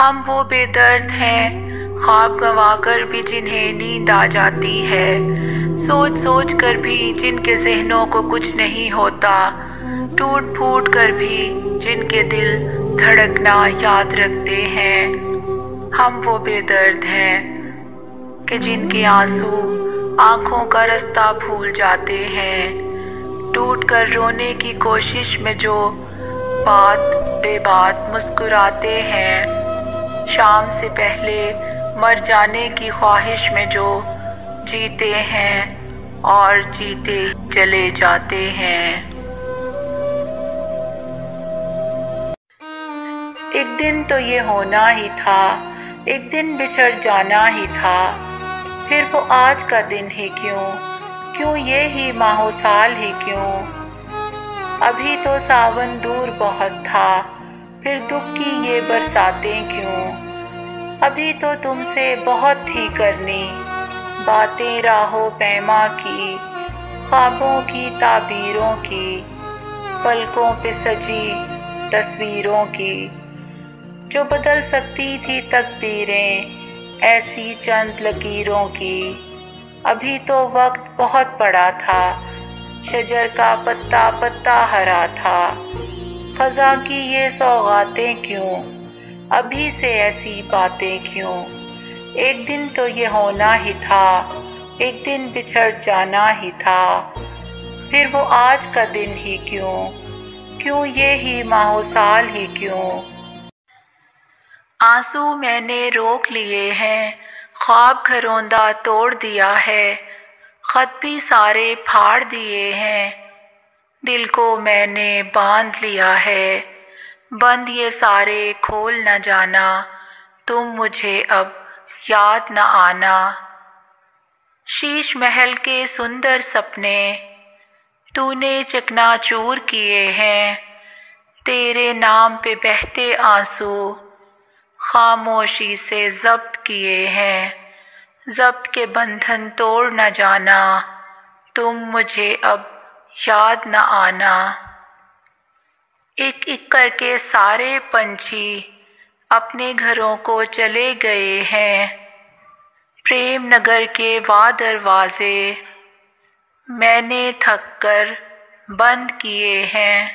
ہم وہ بے درد ہیں خواب گنوا کر بھی جنہیں نیند آ جاتی ہے، سوچ سوچ کر بھی جن کے ذہنوں کو کچھ نہیں ہوتا، ٹوٹ پھوٹ کر بھی جن کے دل دھڑکنا یاد رکھتے ہیں۔ ہم وہ بے درد ہیں کہ جن کے آنسو آنکھوں کا رستہ بھول جاتے ہیں، ٹوٹ کر رونے کی کوشش میں جو بات بے بات مسکراتے ہیں، شام سے پہلے مر جانے کی خواہش میں جو جیتے ہیں اور جیتے چلے جاتے ہیں۔ ایک دن تو یہ ہونا ہی تھا، ایک دن بچھڑ جانا ہی تھا، پھر وہ آج کا دن ہی کیوں یہ ہی ماہ و سال ہی کیوں؟ ابھی تو ساون دور بہت تھا، پھر دکھ کی یہ برساتیں کیوں؟ ابھی تو تم سے بہت تھی کرنی باتیں راہو پیما کی، خوابوں کی تعبیروں کی، پلکوں پہ سجی تصویروں کی، جو بدل سکتی تھی تقدیریں ایسی چند لکیروں کی۔ ابھی تو وقت بہت بڑا تھا، شجر کا پتا پتا ہرا تھا، خزاں کی یہ سوغاتیں کیوں؟ ابھی سے ایسی باتیں کیوں؟ ایک دن تو یہ ہونا ہی تھا، ایک دن بچھڑ جانا ہی تھا، پھر وہ آج کا دن ہی کیوں یہ ہی ماہ و سال ہی کیوں؟ آنسو میں نے روک لیے ہیں، خواب گھروندہ توڑ دیا ہے، خط بھی سارے پھاڑ دیے ہیں، دل کو میں نے باندھ لیا ہے، بند یہ سارے کھول نہ جانا، تم مجھے اب یاد نہ آنا۔ شیش محل کے سندر سپنے تو نے چکنا چور کیے ہیں، تیرے نام پہ بہتے آنسو خاموشی سے ضبط کیے ہیں، ضبط کے بندھن توڑ نہ جانا، تم مجھے اب یاد نہ آنا۔ ایک ایک کر کے سارے پنچھی اپنے گھروں کو چلے گئے ہیں، پریم نگر کے وا دروازے میں نے تھک کر بند کیے ہیں،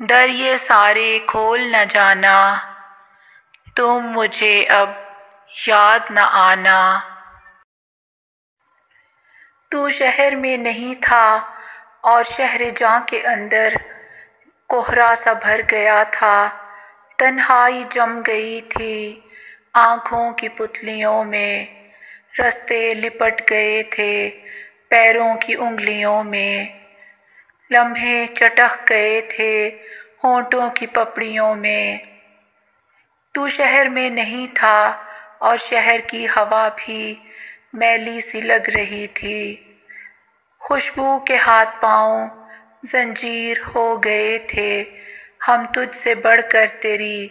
در یہ سارے کھول نہ جانا، تم مجھے اب یاد نہ آنا۔ تو شہر میں نہیں تھا اور شہر جاں کے اندر کوہرا سا بھر گیا تھا، تنہائی جم گئی تھی آنکھوں کی پتلیوں میں، رستے لپٹ گئے تھے پیروں کی انگلیوں میں، لمحے چٹک گئے تھے ہونٹوں کی پپڑیوں میں۔ تو شہر میں نہیں تھا اور شہر کی ہوا بھی میلی سی لگ رہی تھی، خوشبو کے ہاتھ پاؤں زنجیر ہو گئے تھے، ہم تجھ سے بڑھ کر تیری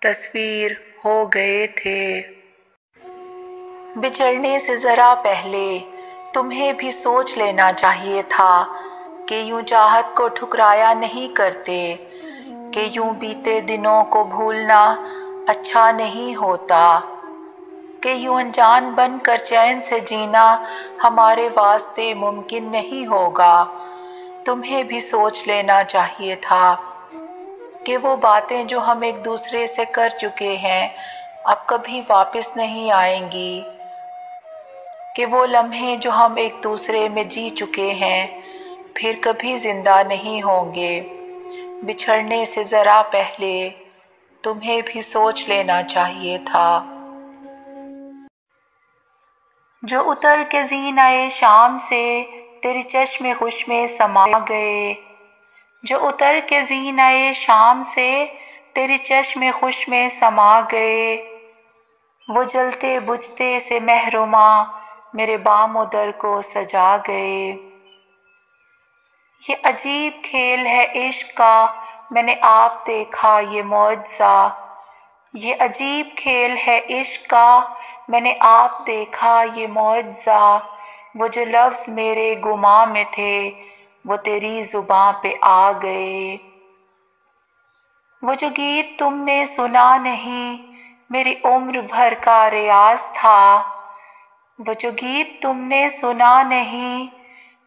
تصویر ہو گئے تھے۔ بچھڑنے سے ذرا پہلے تمہیں بھی سوچ لینا چاہیے تھا کہ یوں چاہت کو ٹھکرایا نہیں کرتے، کہ یوں بیتے دنوں کو بھولنا اچھا نہیں ہوتا، کہ یوں انجان بن کر چین سے جینا ہمارے واسطے ممکن نہیں ہوگا۔ تمہیں بھی سوچ لینا چاہیے تھا کہ وہ باتیں جو ہم ایک دوسرے سے کر چکے ہیں اب کبھی واپس نہیں آئیں گی، کہ وہ لمحے جو ہم ایک دوسرے میں جی چکے ہیں پھر کبھی زندہ نہیں ہوں گے۔ بچھڑنے سے ذرا پہلے تمہیں بھی سوچ لینا چاہیے تھا۔ جو اتر کے زینۂ شام سے تیری چشم خوش میں سما گئے، جو اتر کے زینۂ شام سے تیری چشم خوش میں سما گئے، وہ جلتے بجھتے سے مہرماں میرے بام و در کو سجا گئے۔ یہ عجیب کھیل ہے عشق کا، میں نے آپ دیکھا یہ معجزہ، یہ عجیب کھیل ہے عشق کا، میں نے آپ دیکھا یہ معجزہ، وہ جو لفظ میرے گماں میں تھے وہ تیری زباں پہ آ گئے، وہ جو گیت تم نے سنا نہیں میری عمر بھر کا ریاض تھا، وہ جو گیت تم نے سنا نہیں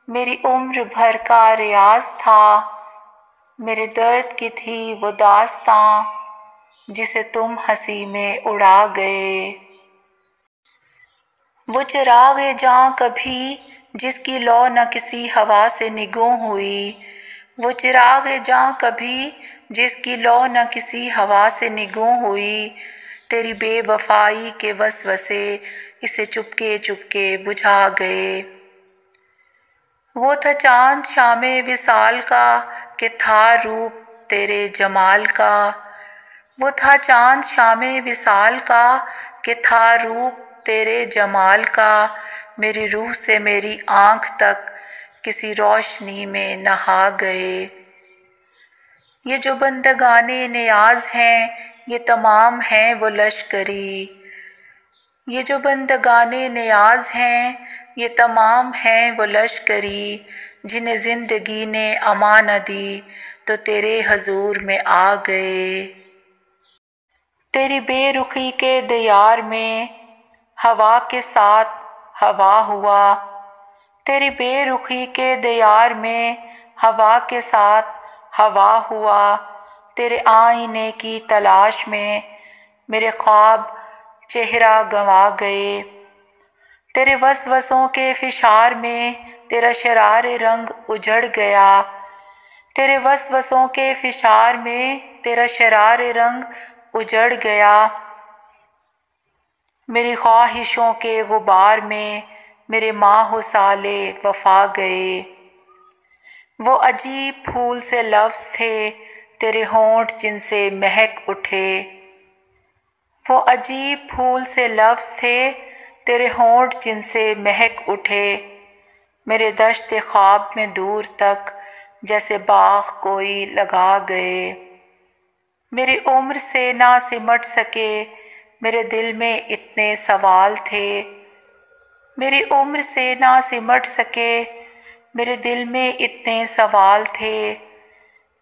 میری عمر بھر کا ریاض تھا، میرے درد کی تھی وہ داستاں جسے تم ہنسی میں اڑا گئے۔ وہ چراغ جاں کبھی جس کی لو نہ کسی ہوا سے نگوں ہوئی، وہ چراغ جاں کبھی جس کی لو نہ کسی ہوا سے نگوں ہوئی، تیری بے وفائی کے وسوسے اسے چپکے چپکے بجھا گئے۔ وہ تھا چاند شام وصال کا کہ تھا روپ تیرے جمال کا، وہ تھا چاند شام وصال کا کہ تھا روپ تیرے جمال کا، میری روح سے میری آنکھ تک کسی روشنی میں نہا گئے۔ یہ جو بندگان نیاز ہیں یہ تمام ہیں وہ لشکری، یہ جو بندگان نیاز ہیں یہ تمام ہیں وہ لشکری، جنہیں زندگی نے امان نہ دی تو تیرے حضور میں آ گئے۔ تیری بے رخی کے دیار میں ہوا کے ساتھ ہوا ہوا، تیری بے رخی کے دیار میں ہوا کے ساتھ ہوا ہوا، تیرے آئینے کی تلاش میں میرے خواب چہرہ گنوا گئے، تیرے وسوسوں کے فشار میں تیرا شرار رنگ اجڑ گیا، تیرے وسوسوں کے فشار میں تیرا شرار رنگ اجڑ گیا، میری خواہشوں کے غبار میں میرے ماہ و سال وفا گئے۔ وہ عجیب پھول سے لفظ تھے تیرے ہونٹ جن سے مہک اٹھے، وہ عجیب پھول سے لفظ تھے تیرے ہونٹ جن سے مہک اٹھے، میرے دشت خواب میں دور تک جیسے باغ کوئی لگا گئے، میری عمر سے نہ سمٹ سکے میرے دل میں اتنے سوال تھے، میری عمر سے نہ سمٹ سکے میرے دل میں اتنے سوال تھے،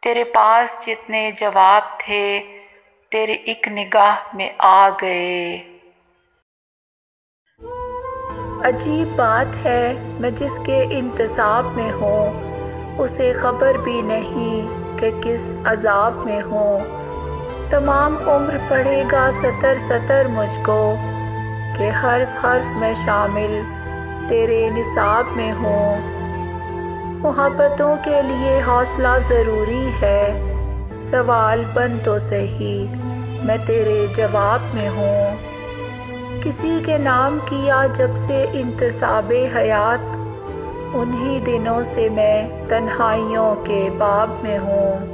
تیرے پاس جتنے جواب تھے تیرے ایک نگاہ میں آ گئے۔ عجیب بات ہے میں جس کے انتساب میں ہوں اسے خبر بھی نہیں کہ کس عذاب میں ہوں، تمام عمر پڑھے گا سطر سطر مجھ کو کہ حرف حرف میں شامل تیرے نصاب میں ہوں، محبتوں کے لیے حوصلہ ضروری ہے، سوال بن تو صحیح میں تیرے جواب میں ہوں، کسی کے نام کیا جب سے انتساب حیات انہی دنوں سے میں تنہائیوں کے باب میں ہوں۔